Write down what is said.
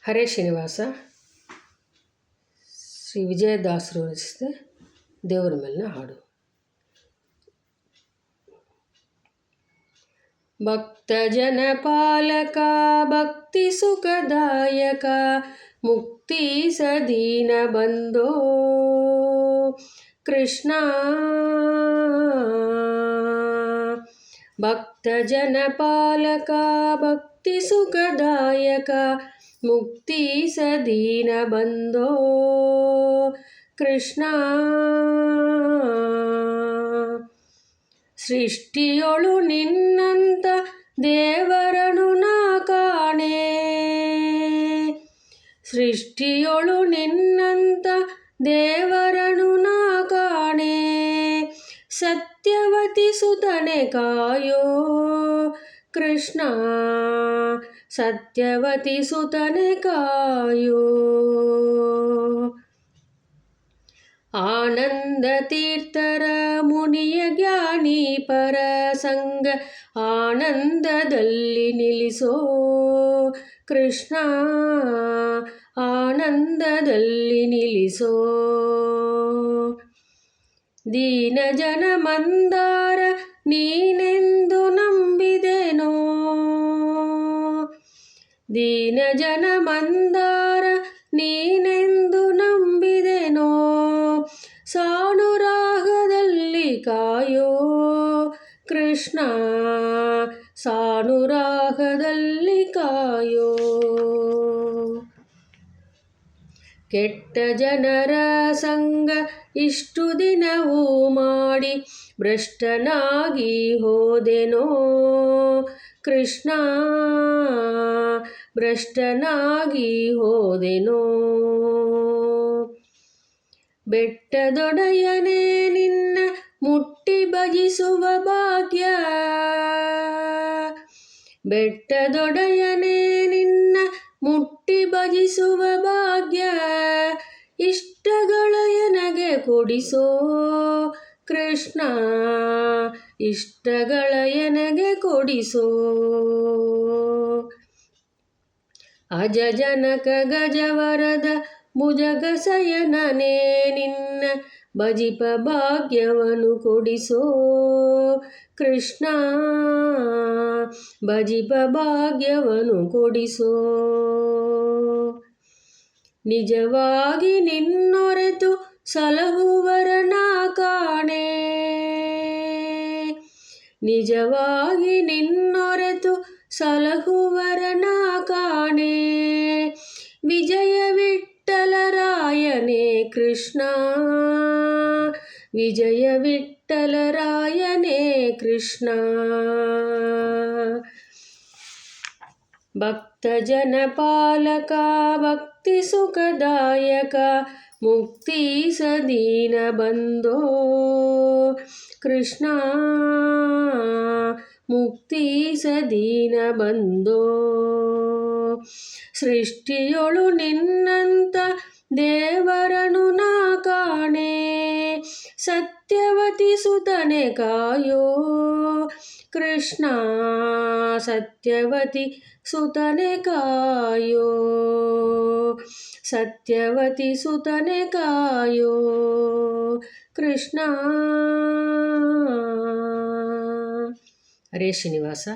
ಹರೇ ಶ್ರೀನಿವಾಸ ಶ್ರೀ ವಿಜಯದಾಸರು ರಚಿಸಿದ ದೇವರ ಮೇಲಿನ ಹಾಡು. ಭಕ್ತ ಜನ ಪಾಲಕ ಭಕ್ತಿ ಸುಖದಾಯಕ ಮುಕ್ತಿ ಸದೀನ ಬಂದೋ ಕೃಷ್ಣ. ಭಕ್ತ ಜನ ಪಾಲಕ ಭಕ್ತಿ ಸುಖದಾಯಕ ಮುಕ್ತಿ ಸದೀನ ಬಂದೋ ಕೃಷ್ಣ. ಸೃಷ್ಟಿಯೊಳು ನಿನ್ನಂತ ದೇವರನು ನಾ ಕಾಣೆ, ಸೃಷ್ಟಿಯೊಳು ನಿನ್ನಂತ ದೇವರನು ನಾ ಕಾಣೆ. ಸತ್ಯವತಿ ಸುತನೆ ಕಾಯೋ ಕೃಷ್ಣ, ಸತ್ಯವತಿ ಸುತನೆ ಕಾಯೋ. ಆನಂದ ತೀರ್ಥರ ಮುನಿಯ ಜ್ಞಾನಿ ಪರ ಸಂಗ ಆನಂದದಲ್ಲಿ ನಿಲ್ಲಿಸೋ ಕೃಷ್ಣ, ಆನಂದದಲ್ಲಿ ನಿಲ್ಲಿಸೋ. ದೀನ ಜನ ಮಂದಾರ ನೀನೆಂದು ನಂಬಿದೆನೋ, ದೀನ ಜನ ಮಂದಾರ ನೀನೆಂದು ನಂಬಿದೆನೋ. ಸಾನುರಾಗದಲ್ಲಿ ಕಾಯೋ ಕೃಷ್ಣ, ಸಾನುರಾಗದಲ್ಲಿ ಕಾಯೋ. ಕೆಟ್ಟ ಜನರ ಸಂಗ ಇಷ್ಟು ದಿನವೂ ಮಾಡಿ ಭ್ರಷ್ಟನಾಗಿ ಹೋದೆನೋ ಕೃಷ್ಣ, ಭ್ರಷ್ಟನಾಗಿ ಹೋದೆನೋ. ಬೆಟ್ಟದೊಡೆಯನೇ ನಿನ್ನ ಮುಟ್ಟಿ ಭಜಿಸುವ ಭಾಗ್ಯ, ಬೆಟ್ಟದೊಡೆಯನೇ ನಿನ್ನ ಮುಟ್ಟಿ ಭಜಿಸುವ ಭಾಗ್ಯ. ಇಷ್ಟಗಳ ಎನಗೆ ಕೊಡಿಸೋ ಕೃಷ್ಣ, ಇಷ್ಟಗಳ ಎನಗೆ ಕೊಡಿಸೋ. ಅಜ ಜನಕ ಗಜವರದ ಭುಜಗ ಶಯನನೇ ನಿನ್ನ ಭಜಿಪ ಭಾಗ್ಯವನ್ನು ಕೊಡಿಸೋ ಕೃಷ್ಣ, ಭಜಿಪ ಭಾಗ್ಯವನ್ನು ಕೊಡಿಸೋ. ನಿಜವಾಗಿ ನಿನ್ನೊರೆತು ಸಲಹುವರ ನಾ ಕಾಣೆ, ನಿಜವಾಗಿ ನಿನ್ನೊರೆತು ಸಲಹುವರ ನಾ ಕಾಣೆ. ವಿಜಯ ವಿಠ್ಠಲರಾಯನೇ ಕೃಷ್ಣ, ವಿಜಯ ವಿಠ್ಠಲರಾಯನೇ ಕೃಷ್ಣ. ಭಕ್ತ ಜನ ಪಾಲಕ ಭಕ್ತಿ ಸುಖದಾಯಕ ಮುಕ್ತಿ ಸದೀನ ಬಂದೋ ಕೃಷ್ಣ, ಮುಕ್ತಿ ಸದೀನ ಬಂದೋ. ಸೃಷ್ಟಿಯೊಳು ನಿನ್ನಂತ ದೇವರನು ನಾ ಕಾಣೆ, ಸತ್ಯವತಿ ಸುತನೆ ಕಾಯೋ ಕೃಷ್ಣ, ಸತ್ಯವತಿ ಸುತನೆ ಕಾಯೋ, ಸತ್ಯವತಿ ಸುತನೆ ಕಾಯೋ ಕೃಷ್ಣ. ಹರೇ ಶ್ರೀನಿವಾಸ.